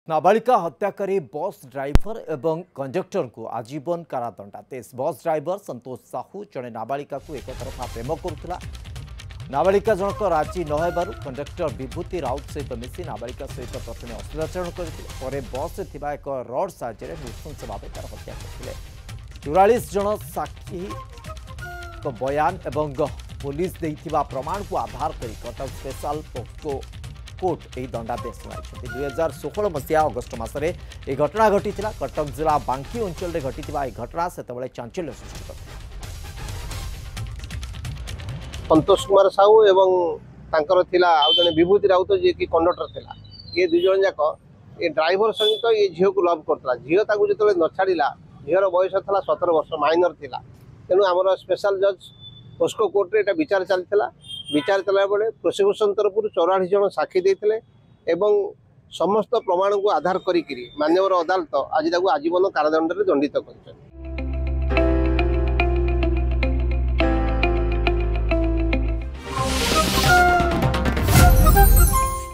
नाबालिका हत्याकारी bus driver एवं conductor को आजीवन कारादंडादेश। बस ड्राइवर संतोष साहू जड़े नाबालिका को एक तरफा प्रेम करुला। नाबालिका जनक राजी नहबारु कंडक्टर विभूति राउत सहित मिसी नाबालिका सहित प्रथम अश्लीलाचरण करते बस में एक रड साहाय्य नृशंस भाव तार हत्या करते। 44 जन साक्षी बयान एवं पुलिस देइथिबा प्रमाण को आधार कर कटक स्पेशल पोक्सो कोर्ट यह दंडादेश सुनाई। 2016 मसीहा अगस्ट मसरे यह घटना घटी कटक जिला बांकी अंचल में घटी घटना से चांचल्य सृष्टि कर संतोष कुमार साहू एवं तांकर थिला आउ जने विभूति राउत जे कि कंडक्टर थिला। ये दुई जन जाक ये ड्राइवर सहित ये झील को लव करता। झील ताकू जो न छाड़ा झीर बयस था 17 वर्ष माइनर थिला। तेणु आमर स्पेशल जज पोस्को कोर्ट रे विचार चलता। विचार चला बेले प्रोसिक्यूशन तरफ 44 जन साक्षी देते एवं समस्त प्रमाण को आधार करी मान्यवर अदालत आज आजीवन कारादंड दंडित कर।